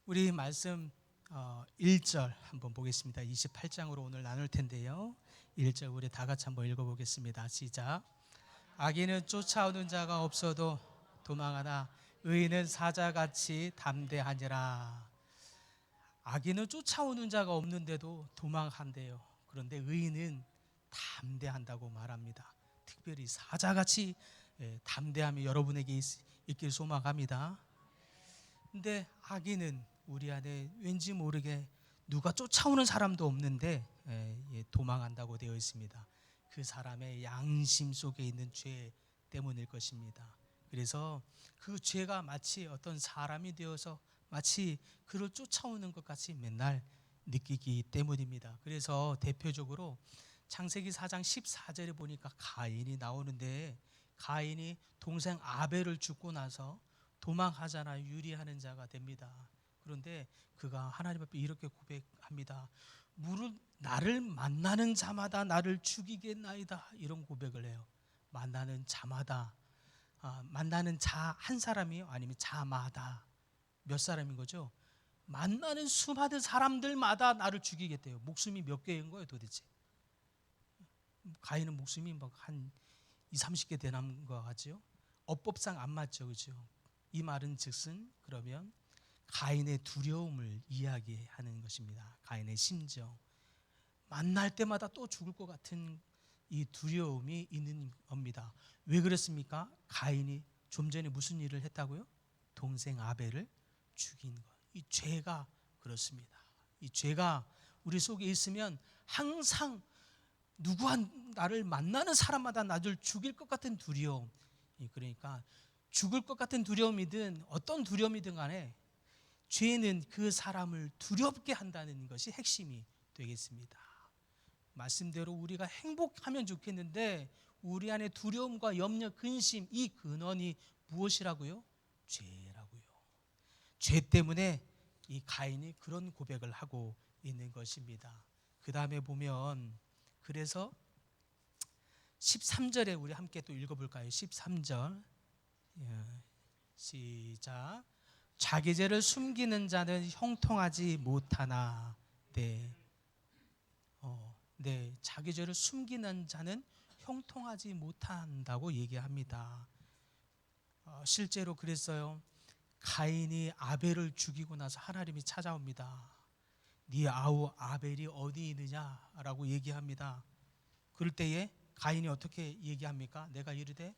우리 말씀 1절 한번 보겠습니다. 28장으로 오늘 나눌 텐데요. 1절 우리 다 같이 한번 읽어보겠습니다. 시작. 악인은 쫓아오는 자가 없어도 도망하나 의인은 사자같이 담대하니라. 악인은 쫓아오는 자가 없는데도 도망한대요. 그런데 의인은 담대한다고 말합니다. 특별히 사자같이 담대함이 여러분에게 있길 소망합니다. 근데 악인은 우리 안에 왠지 모르게 누가 쫓아오는 사람도 없는데 도망한다고 되어 있습니다. 그 사람의 양심 속에 있는 죄 때문일 것입니다. 그래서 그 죄가 마치 어떤 사람이 되어서 마치 그를 쫓아오는 것 같이 맨날 느끼기 때문입니다. 그래서 대표적으로 창세기 4장 14절에 보니까 가인이 나오는데, 가인이 동생 아벨을 죽고 나서 도망하잖아. 유리하는 자가 됩니다. 그런데 그가 하나님 앞에 이렇게 고백합니다. 무릇 나를 만나는 자마다 나를 죽이겠나이다. 이런 고백을 해요. 만나는 자마다, 만나는 자 한 사람이요? 아니면 자마다 몇 사람인 거죠? 만나는 수많은 사람들마다 나를 죽이겠대요. 목숨이 몇 개인 거예요 도대체? 가인은 목숨이 한 20, 30개 되는 것 같죠? 어법상 안 맞죠, 그죠? 이 말은 즉슨 그러면 가인의 두려움을 이야기하는 것입니다. 가인의 심정, 만날 때마다 또 죽을 것 같은 이 두려움이 있는 겁니다. 왜 그랬습니까? 가인이 좀 전에 무슨 일을 했다고요? 동생 아벨을 죽인 것. 이 죄가 그렇습니다. 이 죄가 우리 속에 있으면 항상 나를 만나는 사람마다 나를 죽일 것 같은 두려움, 그러니까 죽을 것 같은 두려움이든 어떤 두려움이든 간에 죄는 그 사람을 두렵게 한다는 것이 핵심이 되겠습니다. 말씀대로 우리가 행복하면 좋겠는데 우리 안에 두려움과 염려, 근심, 이 근원이 무엇이라고요? 죄라고요. 죄 때문에 이 가인이 그런 고백을 하고 있는 것입니다. 그 다음에 보면, 그래서 13절에 우리 함께 또 읽어볼까요? 13절 시작. 자기 죄를 숨기는 자는 형통하지 못하나. 네, 자기 죄를 숨기는 자는 형통하지 못한다고 얘기합니다. 실제로 그랬어요. 가인이 아벨을 죽이고 나서 하나님이 찾아옵니다. 네 아우 아벨이 어디 있느냐라고 얘기합니다. 그럴 때에 가인이 어떻게 얘기합니까? 내가 이르되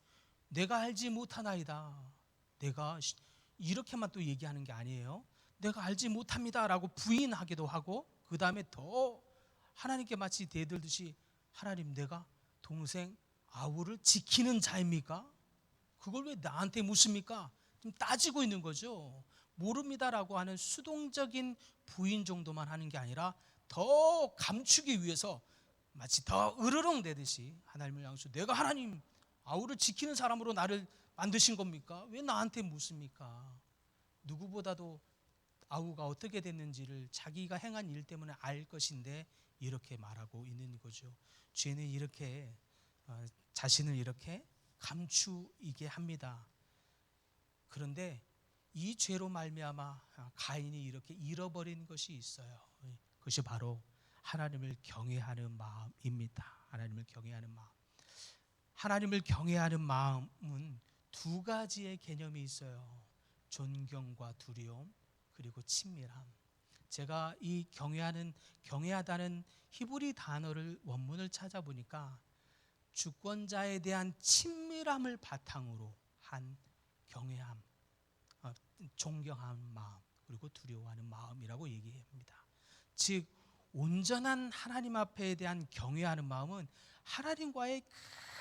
내가 알지 못하나이다. 내가 이렇게만 또 얘기하는 게 아니에요. 내가 알지 못합니다 라고 부인하기도 하고, 그 다음에 더 하나님께 마치 대들듯이, 하나님 내가 동생 아우를 지키는 자입니까? 그걸 왜 나한테 묻습니까? 좀 따지고 있는 거죠. 모릅니다라고 하는 수동적인 부인 정도만 하는 게 아니라 더 감추기 위해서 마치 더 으르렁대듯이 하나님을 향해서 내가 하나님 아우를 지키는 사람으로 나를 만드신 겁니까? 왜 나한테 묻습니까? 누구보다도 아우가 어떻게 됐는지를 자기가 행한 일 때문에 알 것인데 이렇게 말하고 있는 거죠. 죄는 이렇게 자신을 이렇게 감추게 합니다. 그런데 이 죄로 말미암아 가인이 이렇게 잃어버린 것이 있어요. 그것이 바로 하나님을 경외하는 마음입니다. 하나님을 경외하는 마음. 하나님을 경외하는 마음은 두 가지의 개념이 있어요. 존경과 두려움, 그리고 친밀함. 제가 이 경외하다는 히브리 단어를 원문을 찾아보니까 주권자에 대한 친밀함을 바탕으로 한 경외함, 존경하는 마음, 그리고 두려워하는 마음이라고 얘기합니다. 즉 온전한 하나님 앞에 대한 경외하는 마음은 하나님과의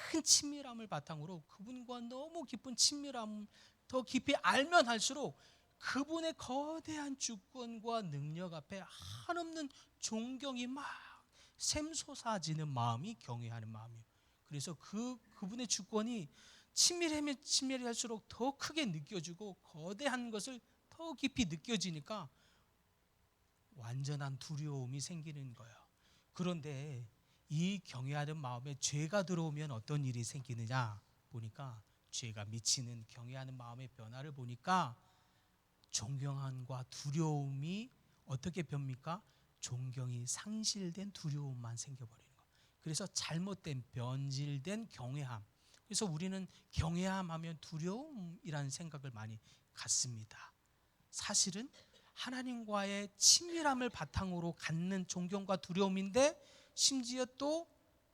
큰 친밀함을 바탕으로 그분과 너무 깊은 친밀함, 더 깊이 알면 할수록 그분의 거대한 주권과 능력 앞에 한없는 존경이 막 샘솟아지는 마음이 경외하는 마음이에요. 그래서 그분의 주권이 친밀하면 친밀할수록 더 크게 느껴지고 거대한 것을 더 깊이 느껴지니까 완전한 두려움이 생기는 거예요. 그런데 이 경외하는 마음에 죄가 들어오면 어떤 일이 생기느냐 보니까, 죄가 미치는 경외하는 마음의 변화를 보니까 존경함과 두려움이 어떻게 변합니까? 존경이 상실된 두려움만 생겨버리는 거예요. 그래서 잘못된 변질된 경외함. 그래서 우리는 경외함 하면 두려움이라는 생각을 많이 갖습니다. 사실은 하나님과의 친밀함을 바탕으로 갖는 존경과 두려움인데, 심지어 또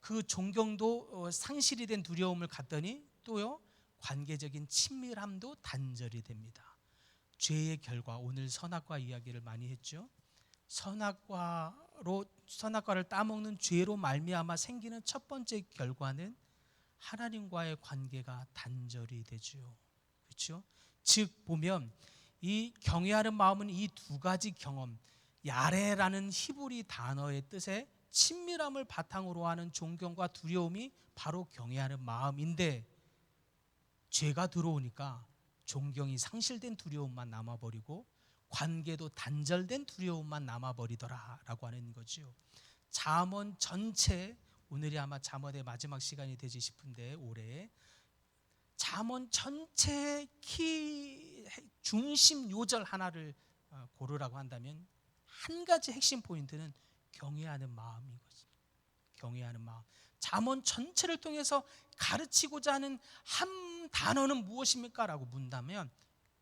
그 존경도 상실이 된 두려움을 갖더니 또요, 관계적인 친밀함도 단절이 됩니다. 죄의 결과, 오늘 선악과 이야기를 많이 했죠. 선악과를 따먹는 죄로 말미암아 생기는 첫 번째 결과는 하나님과의 관계가 단절이 되죠. 그렇죠? 즉 보면 이 경외하는 마음은 이 두 가지 경험, 야레라는 히브리 단어의 뜻에 친밀함을 바탕으로 하는 존경과 두려움이 바로 경외하는 마음인데, 죄가 들어오니까 존경이 상실된 두려움만 남아버리고 관계도 단절된 두려움만 남아버리더라라고 하는 거죠. 잠언 전체, 오늘이 아마 잠언의 마지막 시간이 되지 싶은데, 올해 잠언 전체 중심 요절 하나를 고르라고 한다면 한 가지 핵심 포인트는 경외하는 마음인 거죠. 경외하는 마음. 잠언 전체를 통해서 가르치고자 하는 한 단어는 무엇입니까? 라고 묻는다면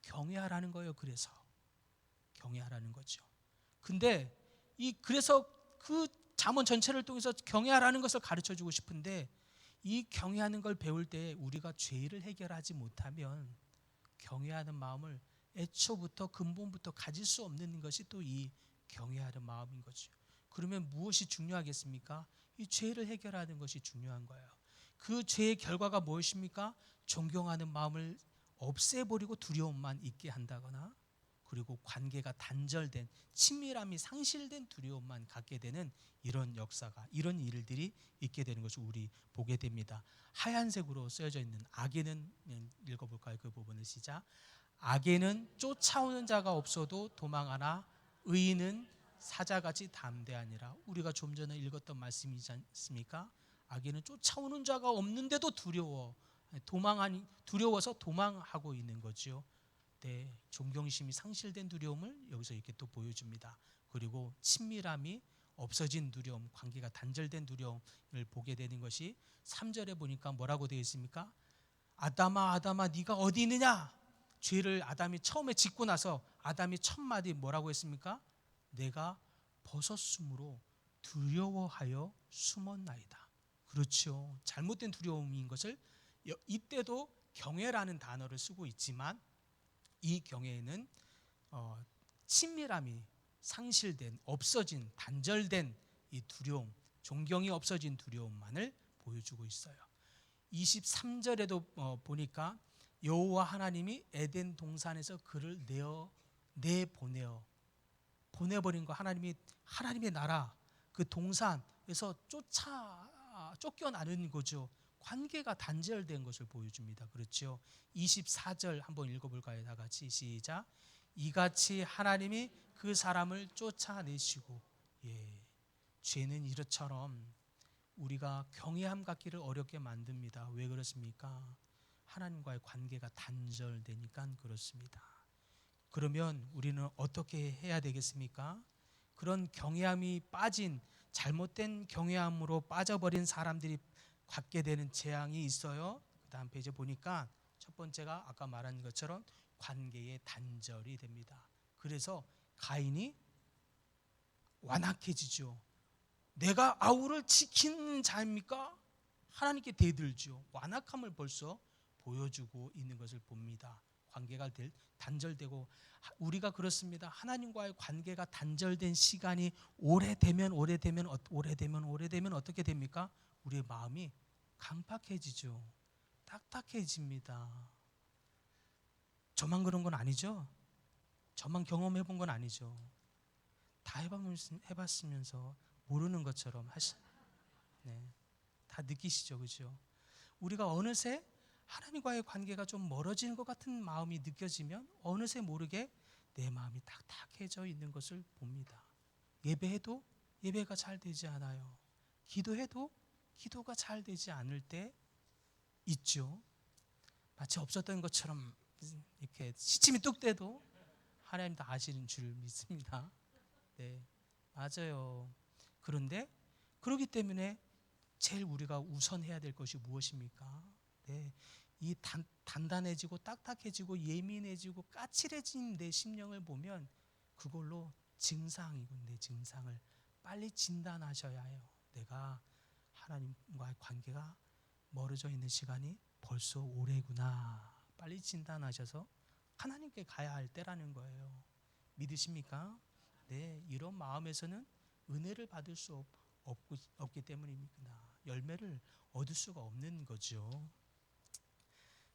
경외하라는 거예요. 그래서 경외하라는 거죠. 근데 그래서 그 잠언 전체를 통해서 경외하라는 것을 가르쳐 주고 싶은데, 이 경외하는 걸 배울 때 우리가 죄를 해결하지 못하면 경외하는 마음을 애초부터 근본부터 가질 수 없는 것이 또 이 경외하는 마음인 거죠. 그러면 무엇이 중요하겠습니까? 이 죄를 해결하는 것이 중요한 거예요. 그 죄의 결과가 무엇입니까? 존경하는 마음을 없애버리고 두려움만 있게 한다거나, 그리고 관계가 단절된, 친밀함이 상실된 두려움만 갖게 되는 이런 역사가, 이런 일들이 있게 되는 것을 우리 보게 됩니다. 하얀색으로 쓰여져 있는 악에는, 읽어볼까요? 그 부분을 시작. 악에는 쫓아오는 자가 없어도 도망하나 의인은 사자같이 담대하니라. 우리가 좀 전에 읽었던 말씀이지 않습니까? 악에는 쫓아오는 자가 없는데도 두려워서 도망하고 있는 거죠. 네, 존경심이 상실된 두려움을 여기서 이렇게 또 보여줍니다. 그리고 친밀함이 없어진 두려움, 관계가 단절된 두려움을 보게 되는 것이 3절에 보니까 뭐라고 되어 있습니까? 아담아 아담아 네가 어디 있느냐? 죄를 아담이 처음에 짓고 나서 아담이 첫 마디 뭐라고 했습니까? 내가 벗었으므로 두려워하여 숨었나이다. 그렇죠. 잘못된 두려움인 것을 이때도 경외라는 단어를 쓰고 있지만, 이 경외에는 친밀함이 상실된, 없어진, 단절된 이 두려움, 존경이 없어진 두려움만을 보여주고 있어요. 23절에도 보니까 여호와 하나님이 에덴 동산에서 그를 보내버린 거, 하나님의 나라 그 동산에서 쫓겨나는 거죠. 관계가 단절된 것을 보여줍니다. 그렇죠. 24절 한번 읽어볼까요? 다 같이 시작. 이같이 하나님이 그 사람을 쫓아내시고, 죄는 이처럼 우리가 경외함 갖기를 어렵게 만듭니다. 왜 그렇습니까? 하나님과의 관계가 단절되니까 그렇습니다. 그러면 우리는 어떻게 해야 되겠습니까? 그런 경외함이 빠진, 잘못된 경외함으로 빠져버린 사람들이 갖게 되는 재앙이 있어요. 그 다음 페이지 보니까 첫 번째가 아까 말한 것처럼 관계의 단절이 됩니다. 그래서 가인이 완악해지죠. 내가 아우를 지키는 자입니까? 하나님께 대들죠. 완악함을 벌써 보여주고 있는 것을 봅니다. 관계가 단절되고, 우리가 그렇습니다. 하나님과의 관계가 단절된 시간이 오래되면 어떻게 됩니까? 우리의 마음이 강팍해지죠. 딱딱해집니다. 저만 그런 건 아니죠? 저만 경험해 본 건 아니죠? 다 해봤으면서 모르는 것처럼 다 느끼시죠? 그죠? 우리가 어느새 하나님과의 관계가 좀 멀어지는 것 같은 마음이 느껴지면 어느새 모르게 내 마음이 딱딱해져 있는 것을 봅니다. 예배해도 예배가 잘 되지 않아요. 기도해도 기도가 잘 되지 않을 때 있죠. 마치 없었던 것처럼 이렇게 시침이 뚝 떼도 하나님도 아시는 줄 믿습니다. 네, 맞아요. 그런데 그렇기 때문에 제일 우리가 우선해야 될 것이 무엇입니까? 네, 이 단단해지고 딱딱해지고 예민해지고 까칠해진 내 심령을 보면 그걸로 증상이고 내 증상을 빨리 진단하셔야 해요. 내가 하나님과의 관계가 멀어져 있는 시간이 벌써 오래구나. 빨리 진단하셔서 하나님께 가야 할 때라는 거예요. 믿으십니까? 네, 이런 마음에서는 은혜를 받을 수 없기 때문입니다. 열매를 얻을 수가 없는 거죠.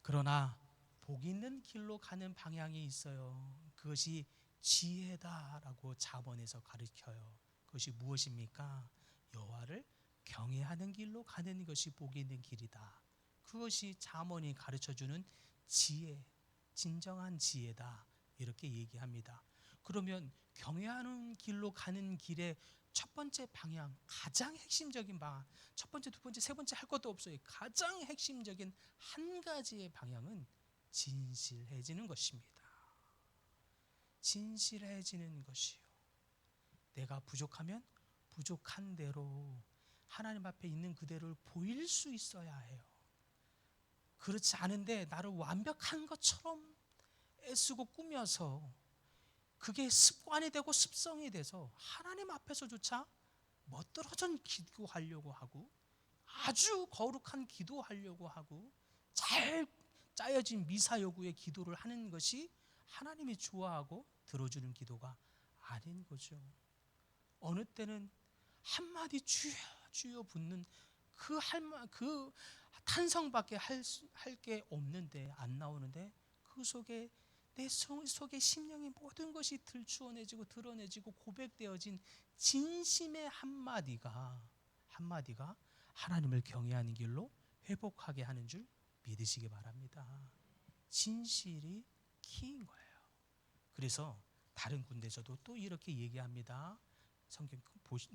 그러나 복 있는 길로 가는 방향이 있어요. 그것이 지혜다라고 잠언에서 가르쳐요. 그것이 무엇입니까? 여호와를 경외하는 길로 가는 것이 복 있는 길이다. 그것이 잠언이 가르쳐주는 지혜, 진정한 지혜다. 이렇게 얘기합니다. 그러면 경외하는 길로 가는 길의 첫 번째 방향, 가장 핵심적인 방향, 첫 번째, 두 번째, 세 번째 할 것도 없어요. 가장 핵심적인 한 가지의 방향은 진실해지는 것입니다. 진실해지는 것이요. 내가 부족하면 부족한 대로 하나님 앞에 있는 그대로를 보일 수 있어야 해요. 그렇지 않은데 나를 완벽한 것처럼 애쓰고 꾸며서 그게 습관이 되고 습성이 돼서 하나님 앞에서조차 멋들어진 기도하려고 하고 아주 거룩한 기도하려고 하고 잘 짜여진 미사여구의 기도를 하는 것이 하나님이 좋아하고 들어주는 기도가 아닌 거죠. 어느 때는 한마디 주여 주여 붙는 그 탄성밖에 할 게 없는데 안 나오는데 그 속에 내 속에 심령의 모든 것이 들추어내지고 드러내지고 고백되어진 진심의 한마디가 하나님을 경외하는 길로 회복하게 하는 줄 믿으시기 바랍니다. 진실이 키인 거예요. 그래서 다른 군데서도 또 이렇게 얘기합니다. 성경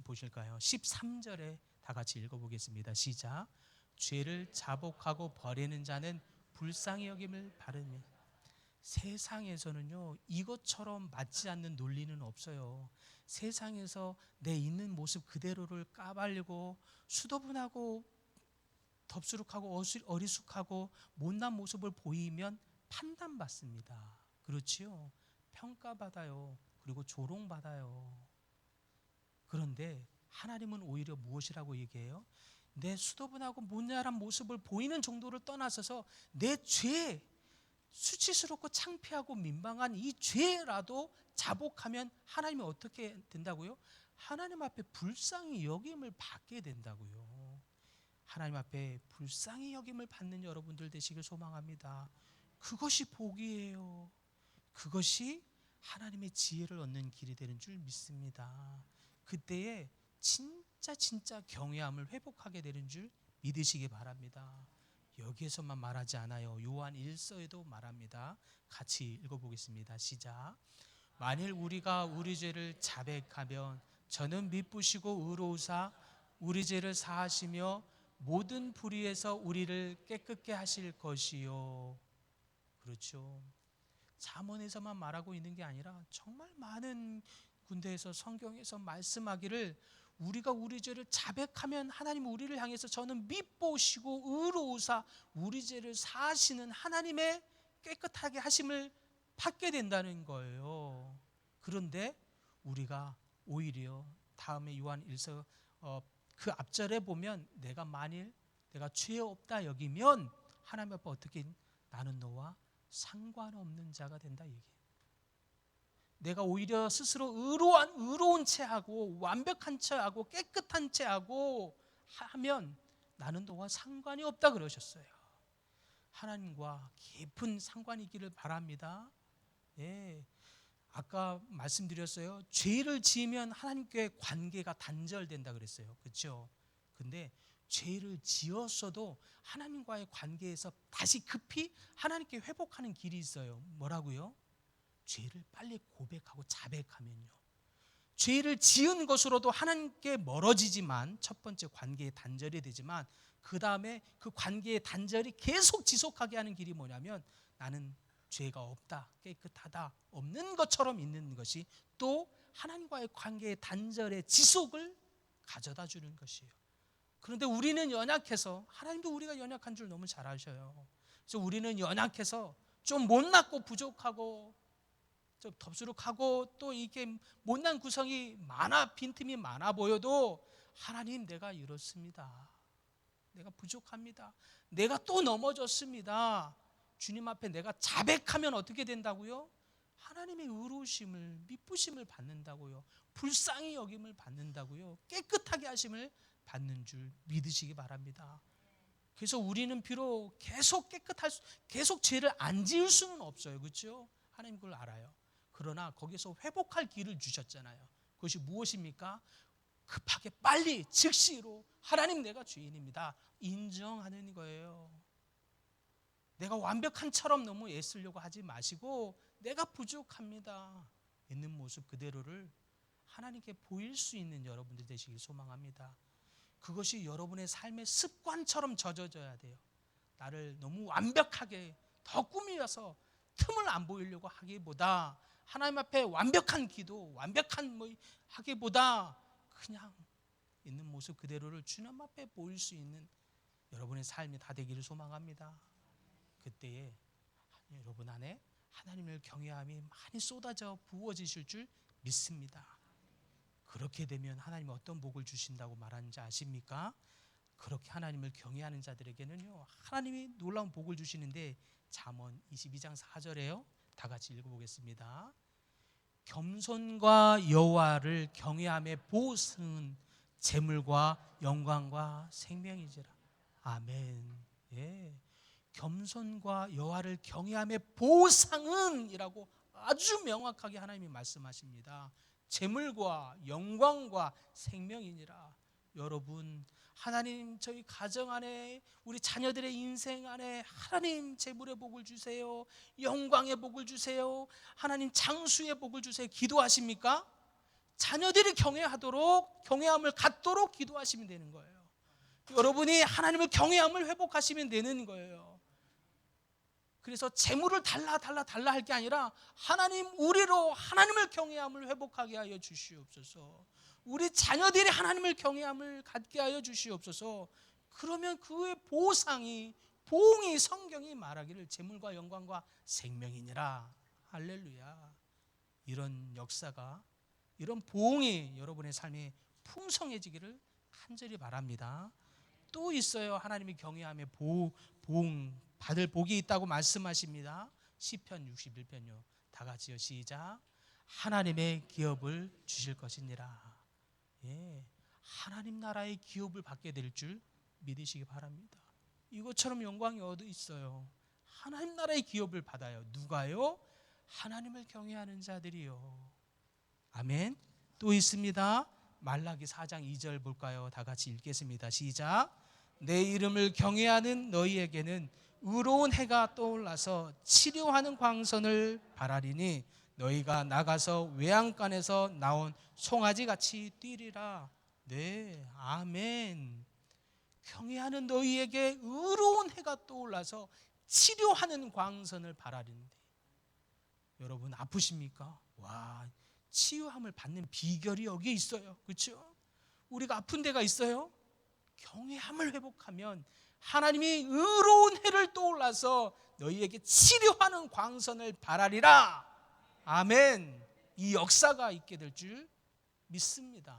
보실까요? 13절에 다 같이 읽어보겠습니다. 시작. 죄를 자복하고 버리는 자는 불쌍히 여김을 받으며. 세상에서는요 이것처럼 맞지 않는 논리는 없어요. 세상에서 내 있는 모습 그대로를 까발리고 수더분하고 덥수룩하고 어리숙하고 못난 모습을 보이면 판단받습니다. 그렇지요? 평가받아요. 그리고 조롱받아요. 그런데 하나님은 오히려 무엇이라고 얘기해요? 내 수더분하고 못난한 모습을 보이는 정도를 떠나서서 내 죄, 수치스럽고 창피하고 민망한 이 죄라도 자복하면 하나님이 어떻게 된다고요? 하나님 앞에 불쌍히 여김을 받게 된다고요. 하나님 앞에 불쌍히 여김을 받는 여러분들 되시길 소망합니다. 그것이 복이에요. 그것이 하나님의 지혜를 얻는 길이 되는 줄 믿습니다. 그때에 진짜 경외함을 회복하게 되는 줄 믿으시기 바랍니다. 여기에서만 말하지 않아요. 요한 1서에도 말합니다. 같이 읽어보겠습니다. 시작. 만일 우리가 우리 죄를 자백하면 저는 미쁘시고 의로우사 우리 죄를 사하시며 모든 불의에서 우리를 깨끗게 하실 것이요. 그렇죠. 잠언에서만 말하고 있는 게 아니라 정말 많은 군데에서 성경에서 말씀하기를 우리가 우리 죄를 자백하면 하나님 우리를 향해서 저는 미쁘시고 의로우사 우리 죄를 사하시는 하나님의 깨끗하게 하심을 받게 된다는 거예요. 그런데 우리가 오히려 다음에 요한 1서 그 앞절에 보면 내가 죄 없다 여기면 하나님 앞에 어떻게 나는 너와 상관없는 자가 된다 얘기해요. 내가 오히려 스스로 의로운 채하고 완벽한 채하고 깨끗한 채하고 하면 나는 너와 상관이 없다 그러셨어요. 하나님과 깊은 상관이 있기를 바랍니다. 예, 아까 말씀드렸어요. 죄를 지으면 하나님께 관계가 단절된다 그랬어요. 그렇죠? 근데 죄를 지었어도 하나님과의 관계에서 다시 급히 하나님께 회복하는 길이 있어요. 뭐라고요? 죄를 빨리 고백하고 자백하면요. 죄를 지은 것으로도 하나님께 멀어지지만 첫 번째 관계의 단절이 되지만 그 다음에 그 관계의 단절이 계속 지속하게 하는 길이 뭐냐면 나는 죄가 없다, 깨끗하다, 없는 것처럼 있는 것이 또 하나님과의 관계의 단절의 지속을 가져다 주는 것이에요. 그런데 우리는 연약해서, 하나님도 우리가 연약한 줄 너무 잘 아셔요. 그래서 우리는 연약해서 좀 못났고 부족하고 좀 덥수룩하고 또 이게 못난 구성이 많아, 빈틈이 많아 보여도 하나님, 내가 이렇습니다. 내가 부족합니다. 내가 또 넘어졌습니다. 주님 앞에 내가 자백하면 어떻게 된다고요? 하나님의 의로우심을, 미쁘심을 받는다고요. 불쌍히 여김을 받는다고요. 깨끗하게 하심을 받는 줄 믿으시기 바랍니다. 그래서 우리는 비록 계속 계속 죄를 안 지을 수는 없어요. 그렇죠? 하나님 그걸 알아요. 그러나 거기서 회복할 길을 주셨잖아요. 그것이 무엇입니까? 급하게 빨리 즉시로 하나님, 내가 죄인입니다, 인정하는 거예요. 내가 완벽한처럼 너무 애쓰려고 하지 마시고 내가 부족합니다, 있는 모습 그대로를 하나님께 보일 수 있는 여러분들 되시길 소망합니다. 그것이 여러분의 삶의 습관처럼 젖어져야 돼요. 나를 너무 완벽하게 더 꾸미려서 틈을 안 보이려고 하기보다, 하나님 앞에 완벽한 기도, 완벽한 하기보다 그냥 있는 모습 그대로를 주님 앞에 보일 수 있는 여러분의 삶이 다 되기를 소망합니다. 그때에 여러분 안에 하나님을 경외함이 많이 쏟아져 부어지실 줄 믿습니다. 그렇게 되면 하나님이 어떤 복을 주신다고 말하는지 아십니까? 그렇게 하나님을 경외하는 자들에게는요, 하나님이 놀라운 복을 주시는데, 잠언 22장 4절에요. 다 같이 읽어보겠습니다. 겸손과 여호와를 경외함의 보응은 재물과 영광과 생명이지라. 아멘. 예. 겸손과 여호와를 경외함의 보상은 이라고 아주 명확하게 하나님이 말씀하십니다. 재물과 영광과 생명이니라. 여러분, 하나님 저희 가정 안에, 우리 자녀들의 인생 안에 하나님 재물의 복을 주세요, 영광의 복을 주세요, 하나님 장수의 복을 주세요 기도하십니까? 자녀들이 경외함을 갖도록 기도하시면 되는 거예요. 여러분이 하나님을 경외함을 회복하시면 되는 거예요. 그래서 재물을 달라 할 게 아니라 하나님, 우리로 하나님을 경외함을 회복하게 하여 주시옵소서. 우리 자녀들이 하나님을 경외함을 갖게 하여 주시옵소서. 그러면 그의 보응이 성경이 말하기를 재물과 영광과 생명이니라. 할렐루야. 이런 역사가, 이런 보응이 여러분의 삶에 풍성해지기를 간절히 바랍니다. 또 있어요. 하나님이 경외함에 보응 받을 복이 있다고 말씀하십니다. 시편 61편요. 다 같이요. 시작. 하나님의 기업을 주실 것이니라. 예, 하나님 나라의 기업을 받게 될 줄 믿으시기 바랍니다. 이것처럼 영광이 어디 있어요? 하나님 나라의 기업을 받아요. 누가요? 하나님을 경외하는 자들이요. 아멘. 또 있습니다. 말라기 4장 2절 볼까요? 다 같이 읽겠습니다. 시작. 내 이름을 경외하는 너희에게는 의로운 해가 떠올라서 치료하는 광선을 바라리니 너희가 나가서 외양간에서 나온 송아지같이 뛰리라. 네, 아멘. 경외하는 너희에게 의로운 해가 떠올라서 치료하는 광선을 바라리는데, 여러분 아프십니까? 와, 치유함을 받는 비결이 여기에 있어요. 그렇죠? 우리가 아픈 데가 있어요? 경외함을 회복하면 하나님이 의로운 해를 떠올라서 너희에게 치료하는 광선을 바라리라. 아멘. 이 역사가 있게 될 줄 믿습니다.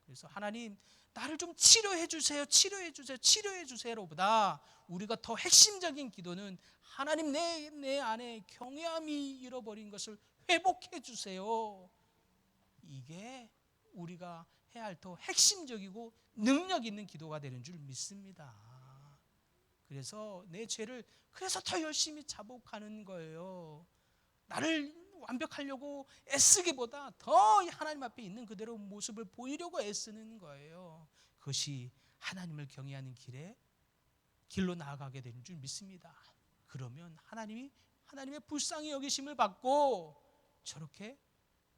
그래서 하나님, 나를 좀 치료해 주세요, 치료해 주세요, 치료해 주세요보다 우리가 더 핵심적인 기도는 하나님, 내 안에 경외함이 잃어버린 것을 회복해 주세요. 이게 우리가 해야 할 더 핵심적이고 능력 있는 기도가 되는 줄 믿습니다. 그래서 내 죄를 그래서 더 열심히 자복하는 거예요. 나를 완벽하려고 애쓰기보다 더 하나님 앞에 있는 그대로 모습을 보이려고 애쓰는 거예요. 그것이 하나님을 경외하는 길로 나아가게 되는 줄 믿습니다. 그러면 하나님의 불쌍히 여기심을 받고 저렇게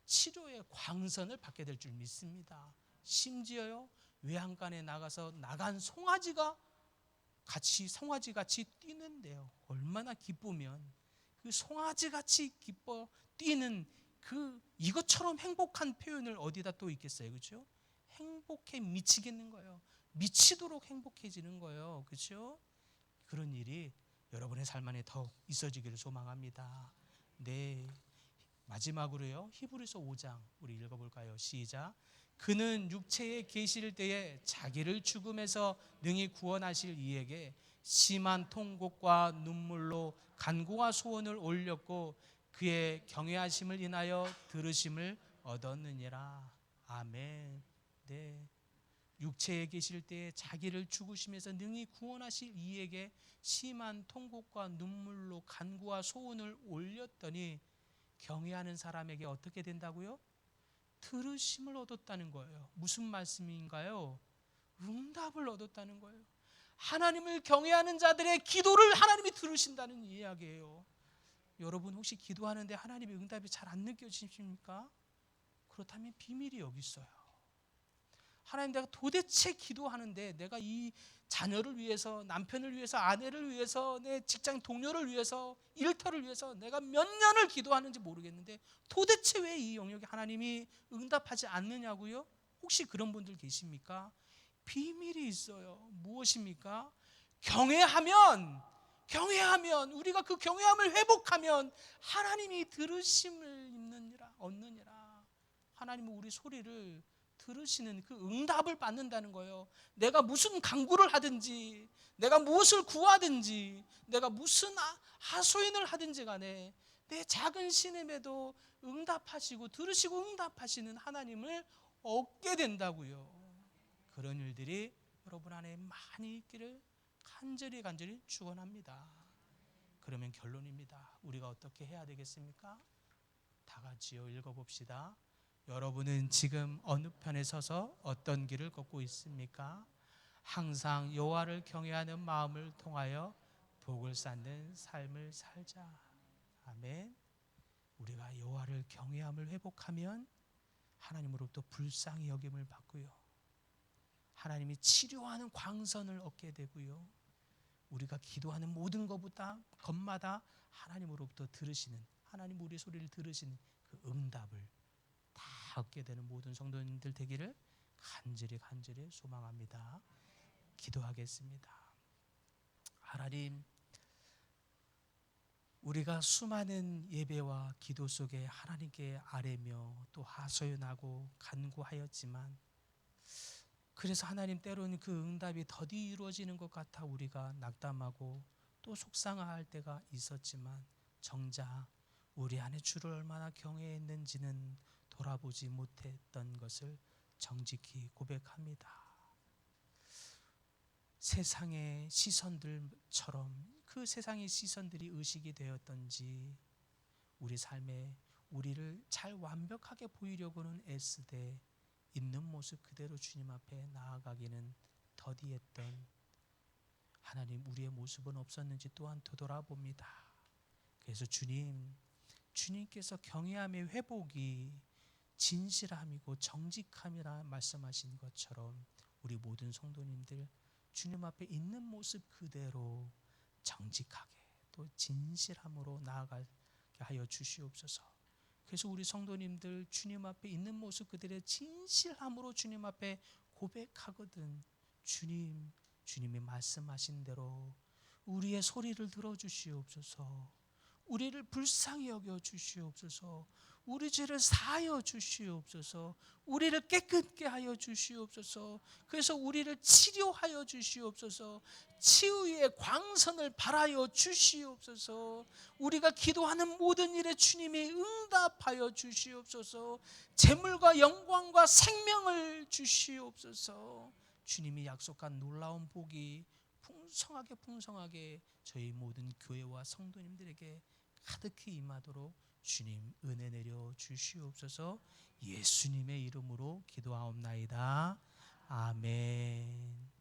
치료의 광선을 받게 될 줄 믿습니다. 심지어요, 외양간에 나가서 나간 송아지같이 뛰는데요, 얼마나 기쁘면 그 송아지 같이 기뻐 뛰는 그 이것처럼 행복한 표현을 어디다 또 있겠어요, 그렇죠? 행복해 미치겠는 거예요. 미치도록 행복해지는 거예요, 그렇죠? 그런 일이 여러분의 삶 안에 더 있어지기를 소망합니다. 네, 마지막으로요, 히브리서 5장 우리 읽어볼까요? 시작. 그는 육체에 계실 때에 자기를 죽음에서 능히 구원하실 이에게 심한 통곡과 눈물로 간구와 소원을 올렸고 그의 경외하심을 인하여 들으심을 얻었느니라. 아멘. 네, 육체에 계실 때에 자기를 죽으심에서 능히 구원하실 이에게 심한 통곡과 눈물로 간구와 소원을 올렸더니 경외하는 사람에게 어떻게 된다고요? 들으심을 얻었다는 거예요. 무슨 말씀인가요? 응답을 얻었다는 거예요. 하나님을 경외하는 자들의 기도를 하나님이 들으신다는 이야기예요. 여러분 혹시 기도하는데 하나님의 응답이 잘 안 느껴지십니까? 그렇다면 비밀이 여기 있어요. 하나님, 내가 도대체 기도하는데 내가 이 자녀를 위해서, 남편을 위해서, 아내를 위해서, 내 직장 동료를 위해서, 일터를 위해서 내가 몇 년을 기도하는지 모르겠는데 도대체 왜 이 영역에 하나님이 응답하지 않느냐고요? 혹시 그런 분들 계십니까? 비밀이 있어요. 무엇입니까? 경외하면 우리가 그 경외함을 회복하면 하나님이 들으심을 얻느니라. 하나님은 우리 소리를 들으시는 그 응답을 받는다는 거예요. 내가 무슨 간구를 하든지, 내가 무엇을 구하든지, 내가 무슨 하소연을 하든지 간에 내 작은 신음에도 응답하시고 들으시고 응답하시는 하나님을 얻게 된다고요. 그런 일들이 여러분 안에 많이 있기를 간절히 축원합니다. 그러면 결론입니다. 우리가 어떻게 해야 되겠습니까? 다 같이요, 읽어봅시다. 여러분은 지금 어느 편에 서서 어떤 길을 걷고 있습니까? 항상 여호와를 경외하는 마음을 통하여 복을 쌓는 삶을 살자. 아멘. 우리가 여호와를 경외함을 회복하면 하나님으로부터 불쌍히 여김을 받고요, 하나님이 치료하는 광선을 얻게 되고요, 우리가 기도하는 모든 것마다 하나님으로부터 들으시는, 하나님 우리 소리를 들으시는 그 응답을 다 얻게 되는 모든 성도님들 되기를 간절히 소망합니다. 기도하겠습니다. 하나님, 우리가 수많은 예배와 기도 속에 하나님께 아뢰며 또 하소연하고 간구하였지만, 그래서 하나님, 때로는 그 응답이 더디 이루어지는 것 같아 우리가 낙담하고 또 속상할 때가 있었지만, 정작 우리 안에 주를 얼마나 경외했는지는 돌아보지 못했던 것을 정직히 고백합니다. 세상의 시선들처럼 그 세상의 시선들이 의식이 되었던지 우리 삶에 우리를 잘 완벽하게 보이려고는 애쓰되 있는 모습 그대로 주님 앞에 나아가기는 더디했던 하나님, 우리의 모습은 없었는지 또한 되돌아봅니다. 그래서 주님께서 경외함의 회복이 진실함이고 정직함이라 말씀하신 것처럼 우리 모든 성도님들 주님 앞에 있는 모습 그대로 정직하게 또 진실함으로 나아가게 하여 주시옵소서. 그래서 우리 성도님들 주님 앞에 있는 모습 그대로 진실함으로 주님 앞에 고백하거든 주님이 말씀하신 대로 우리의 소리를 들어주시옵소서. 우리를 불쌍히 여겨 주시옵소서. 우리 죄를 사하여 주시옵소서. 우리를 깨끗게 하여 주시옵소서. 그래서 우리를 치료하여 주시옵소서. 치유의 광선을 발하여 주시옵소서. 우리가 기도하는 모든 일에 주님이 응답하여 주시옵소서. 재물과 영광과 생명을 주시옵소서. 주님이 약속한 놀라운 복이 풍성하게 저희 모든 교회와 성도님들에게 가득히 임하도록 주님 은혜 내려 주시옵소서. 예수님의 이름으로 기도하옵나이다. 아멘.